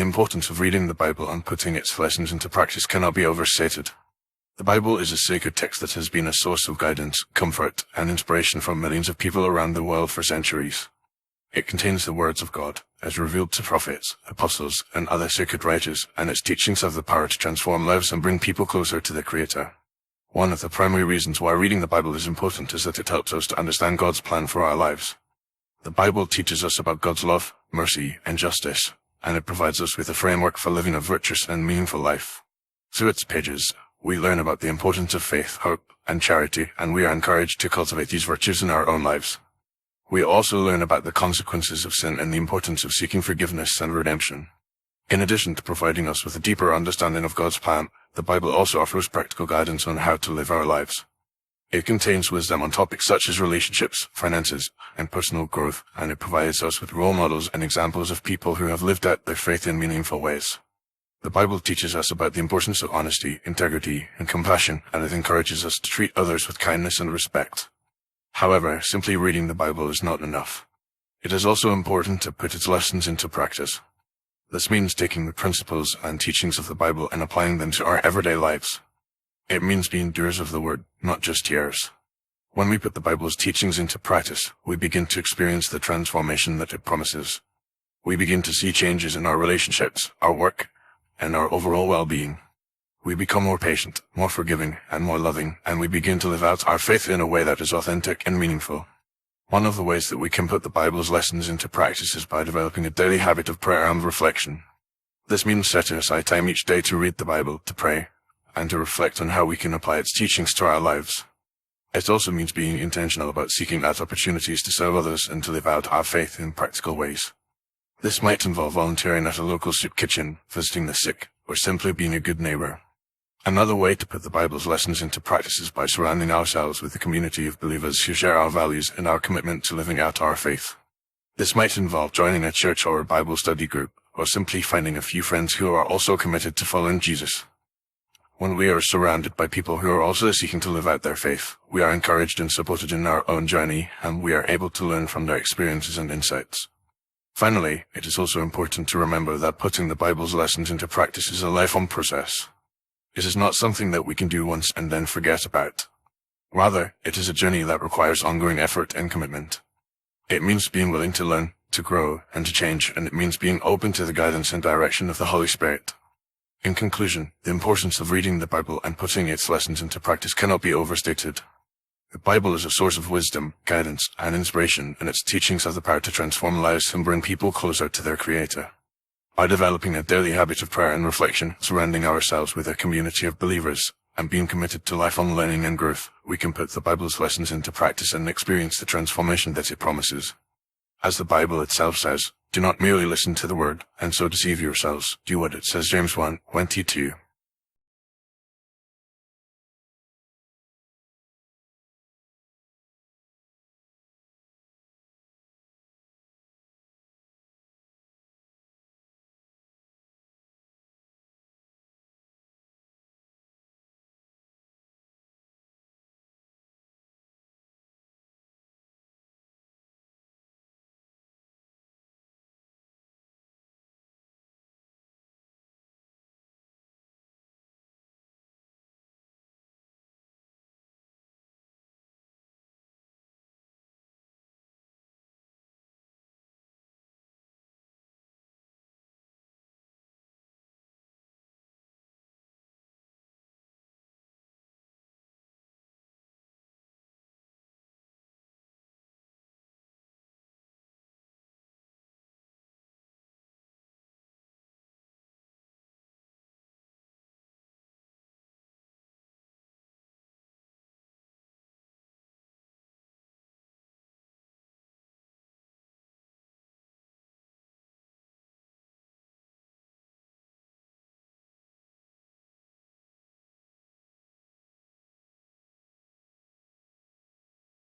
The importance of reading the Bible and putting its lessons into practice cannot be overstated. The Bible is a sacred text that has been a source of guidance, comfort, and inspiration for millions of people around the world for centuries. It contains the words of God, as revealed to prophets, apostles, and other sacred writers, and its teachings have the power to transform lives and bring people closer to their Creator. One of the primary reasons why reading the Bible is important is that it helps us to understand God's plan for our lives. The Bible teaches us about God's love, mercy, and justice, and it provides us with a framework for living a virtuous and meaningful life. Through its pages, we learn about the importance of faith, hope, and charity, and we are encouraged to cultivate these virtues in our own lives. We also learn about the consequences of sin and the importance of seeking forgiveness and redemption. In addition to providing us with a deeper understanding of God's plan, the Bible also offers practical guidance on how to live our lives. It contains wisdom on topics such as relationships, finances, and personal growth, and it provides us with role models and examples of people who have lived out their faith in meaningful ways. The Bible teaches us about the importance of honesty, integrity, and compassion, and it encourages us to treat others with kindness and respect. However, simply reading the Bible is not enough. It is also important to put its lessons into practice. This means taking the principles and teachings of the Bible and applying them to our everyday lives. It means being doers of the word, not just hearers. When we put the Bible's teachings into practice, we begin to experience the transformation that it promises. We begin to see changes in our relationships, our work, and our overall well-being. We become more patient, more forgiving, and more loving, and we begin to live out our faith in a way that is authentic and meaningful. One of the ways that we can put the Bible's lessons into practice is by developing a daily habit of prayer and reflection. This means setting aside time each day to read the Bible, to pray, and to reflect on how we can apply its teachings to our lives. It also means being intentional about seeking out opportunities to serve others and to live out our faith in practical ways. This might involve volunteering at a local soup kitchen, visiting the sick, or simply being a good neighbor. Another way to put the Bible's lessons into practice is by surrounding ourselves with a community of believers who share our values and our commitment to living out our faith. This might involve joining a church or a Bible study group, or simply finding a few friends who are also committed to following Jesus. When we are surrounded by people who are also seeking to live out their faith, we are encouraged and supported in our own journey, and we are able to learn from their experiences and insights. Finally, it is also important to remember that putting the Bible's lessons into practice is a lifelong process. It is not something that we can do once and then forget about. Rather, it is a journey that requires ongoing effort and commitment. It means being willing to learn, to grow, and to change, and it means being open to the guidance and direction of the Holy Spirit. In conclusion, the importance of reading the Bible and putting its lessons into practice cannot be overstated. The Bible is a source of wisdom, guidance, and inspiration, and its teachings have the power to transform lives and bring people closer to their Creator. By developing a daily habit of prayer and reflection, surrounding ourselves with a community of believers, and being committed to lifelong learning and growth, we can put the Bible's lessons into practice and experience the transformation that it promises. As the Bible itself says, do not merely listen to the word, and so deceive yourselves. Do what it says, James 1:22.